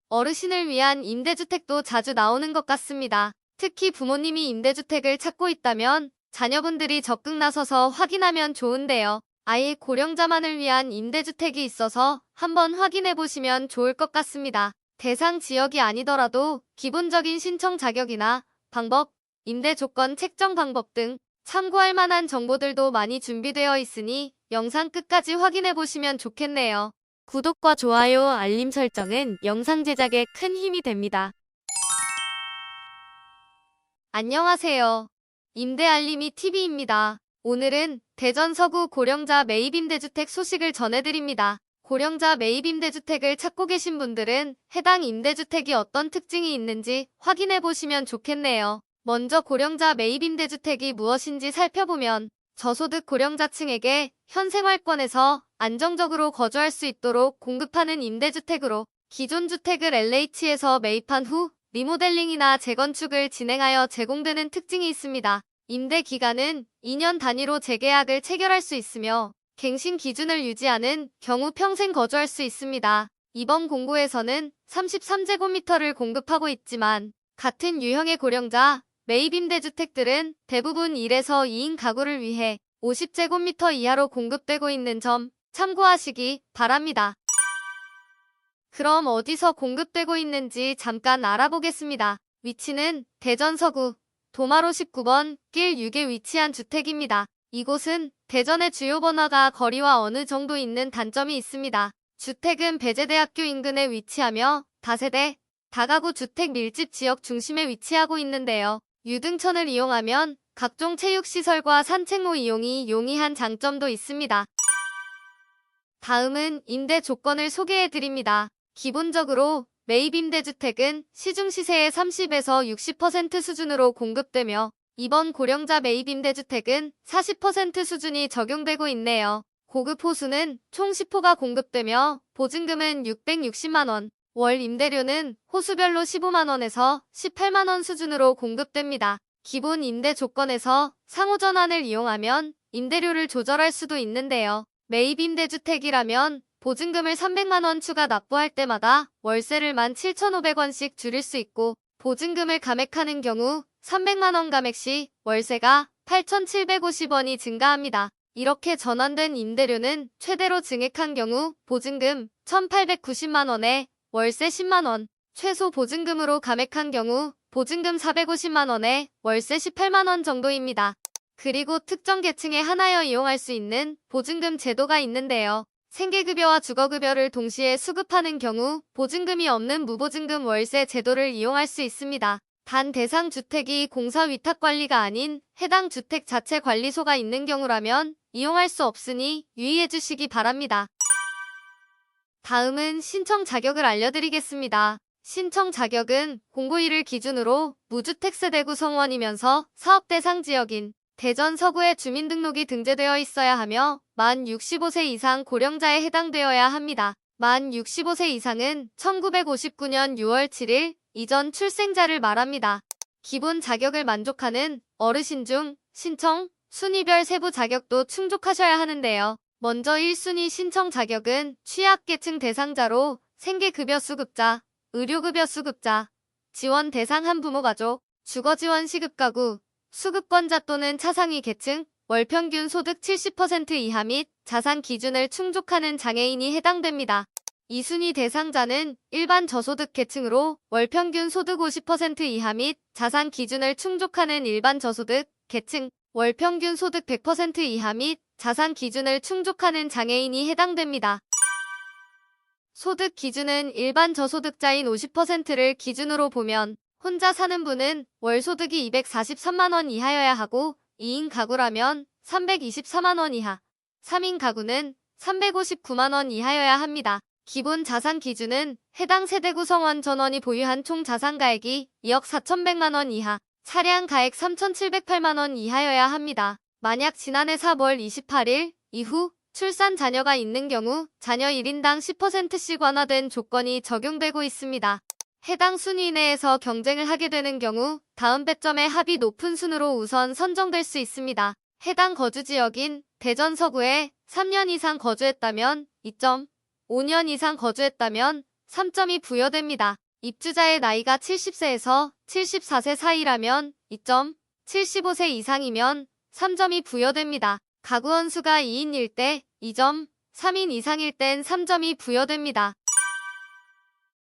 어르신을 위한 임대주택도 자주 나오는 것 같습니다. 특히 부모님이 임대주택을 찾고 있다면 자녀분들이 적극 나서서 확인하면 좋은데요. 아예 고령자만을 위한 임대주택이 있어서 한번 확인해 보시면 좋을 것 같습니다. 대상 지역이 아니더라도 기본적인 신청 자격이나 방법, 임대 조건 책정 방법 등 참고할 만한 정보들도 많이 준비되어 있으니 영상 끝까지 확인해 보시면 좋겠네요. 구독과 좋아요, 알림 설정은 영상 제작에 큰 힘이 됩니다. 안녕하세요. 임대알림이 TV입니다. 오늘은 대전 서구 고령자 매입임대주택 소식을 전해드립니다. 고령자 매입임대주택을 찾고 계신 분들은 해당 임대주택이 어떤 특징이 있는지 확인해 보시면 좋겠네요. 먼저 고령자 매입임대주택이 무엇인지 살펴보면 저소득 고령자층에게 현생활권에서 안정적으로 거주할 수 있도록 공급하는 임대주택으로 기존 주택을 LH에서 매입한 후 리모델링이나 재건축을 진행하여 제공되는 특징이 있습니다. 임대 기간은 2년 단위로 재계약을 체결할 수 있으며 갱신 기준을 유지하는 경우 평생 거주할 수 있습니다. 이번 공고에서는 33제곱미터를 공급하고 있지만 같은 유형의 고령자 매입임대주택들은 대부분 1에서 2인 가구를 위해 50제곱미터 이하로 공급되고 있는 점 참고하시기 바랍니다. 그럼 어디서 공급되고 있는지 잠깐 알아보겠습니다. 위치는 대전 서구 도마로 19번 길 6에 위치한 주택입니다. 이곳은 대전의 주요 번화가 거리와 어느 정도 있는 단점이 있습니다. 주택은 배재대학교 인근에 위치하며 다세대, 다가구 주택 밀집 지역 중심에 위치하고 있는데요. 유등천을 이용하면 각종 체육시설과 산책로 이용이 용이한 장점도 있습니다. 다음은 임대 조건을 소개해드립니다. 기본적으로 매입임대주택은 시중시세의 30에서 60% 수준으로 공급되며 이번 고령자 매입임대주택은 40% 수준이 적용되고 있네요. 고급 호수는 총 10호가 공급되며 보증금은 660만원, 월 임대료는 호수별로 15만원에서 18만원 수준으로 공급됩니다. 기본 임대 조건에서 상호전환을 이용하면 임대료를 조절할 수도 있는데요. 매입임대주택이라면 보증금을 300만원 추가 납부할 때마다 월세를 17,500원씩 줄일 수 있고 보증금을 감액하는 경우 300만원 감액 시 월세가 8,750원이 증가합니다. 이렇게 전환된 임대료는 최대로 증액한 경우 보증금 1,890만원에 월세 10만원, 최소 보증금으로 감액한 경우 보증금 450만원에 월세 18만원 정도입니다. 그리고 특정 계층에 한하여 이용할 수 있는 보증금 제도가 있는데요. 생계급여와 주거급여를 동시에 수급하는 경우 보증금이 없는 무보증금 월세 제도를 이용할 수 있습니다. 단 대상 주택이 공사 위탁관리가 아닌 해당 주택 자체 관리소가 있는 경우라면 이용할 수 없으니 유의해 주시기 바랍니다. 다음은 신청 자격을 알려드리겠습니다. 신청 자격은 공고1을 기준으로 무주택 세대 구성원이면서 사업 대상 지역인 대전 서구에 주민등록이 등재되어 있어야 하며 만 65세 이상 고령자에 해당되어야 합니다. 만 65세 이상은 1959년 6월 7일 이전 출생자를 말합니다. 기본 자격을 만족하는 어르신 중 신청, 순위별 세부 자격도 충족하셔야 하는데요. 먼저 1순위 신청 자격은 취약계층 대상자로 생계급여 수급자, 의료급여 수급자, 지원 대상 한부모 가족, 주거지원 시급가구, 수급권자 또는 차상위 계층, 월평균 소득 70% 이하 및 자산 기준을 충족하는 장애인이 해당됩니다. 2순위 대상자는 일반 저소득 계층으로 월평균 소득 50% 이하 및 자산 기준을 충족하는 일반 저소득 계층, 월평균 소득 100% 이하 및 자산 기준을 충족하는 장애인이 해당됩니다. 소득 기준은 일반 저소득자인 50%를 기준으로 보면 혼자 사는 분은 월 소득이 243만원 이하여야 하고 2인 가구라면 324만원 이하, 3인 가구는 359만원 이하여야 합니다. 기본 자산 기준은 해당 세대 구성원 전원이 보유한 총 자산가액이 2억 4,100만원 이하, 차량 가액 3,708만원 이하여야 합니다. 만약 지난해 4월 28일 이후 출산 자녀가 있는 경우 자녀 1인당 10%씩 완화된 조건이 적용되고 있습니다. 해당 순위 내에서 경쟁을 하게 되는 경우 다음 배점의 합이 높은 순으로 우선 선정될 수 있습니다. 해당 거주지역인 대전 서구에 3년 이상 거주했다면 2점, 5년 이상 거주했다면 3점이 부여됩니다. 입주자의 나이가 70세에서 74세 사이라면 2점, 75세 이상이면 3점이 부여됩니다. 가구 원수가 2인일 때 2점, 3인 이상일 땐 3점이 부여됩니다.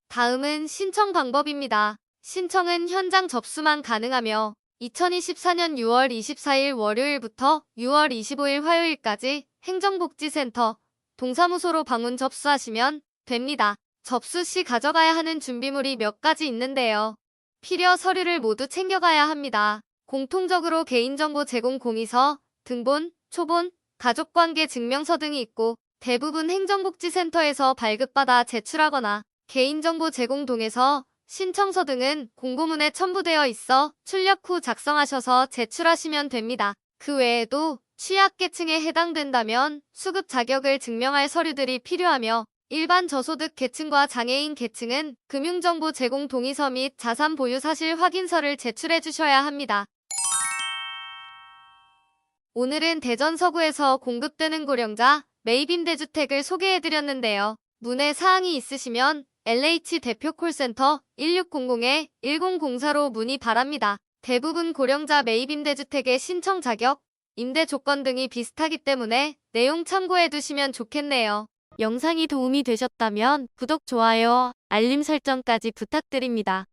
다음은 신청 방법입니다. 신청은 현장 접수만 가능하며 2024년 6월 24일 월요일부터 6월 25일 화요일까지 행정복지센터, 동사무소로 방문 접수하시면 됩니다. 접수 시 가져가야 하는 준비물이 몇 가지 있는데요. 필요 서류를 모두 챙겨가야 합니다. 공통적으로 개인정보 제공 공의서, 등본, 초본, 가족관계 증명서 등이 있고 대부분 행정복지센터에서 발급받아 제출하거나 개인정보 제공 동의서, 신청서 등은 공고문에 첨부되어 있어 출력 후 작성하셔서 제출하시면 됩니다. 그 외에도 취약계층에 해당된다면 수급 자격을 증명할 서류들이 필요하며 일반 저소득 계층과 장애인 계층은 금융정보 제공 동의서 및 자산 보유 사실 확인서를 제출해 주셔야 합니다. 오늘은 대전 서구에서 공급되는 고령자 매입임대주택을 소개해드렸는데요. 문의 사항이 있으시면 LH 대표 콜센터 1600-1004로 문의 바랍니다. 대부분 고령자 매입임대주택의 신청 자격, 임대 조건 등이 비슷하기 때문에 내용 참고해 두시면 좋겠네요. 영상이 도움이 되셨다면 구독, 좋아요, 알림 설정까지 부탁드립니다.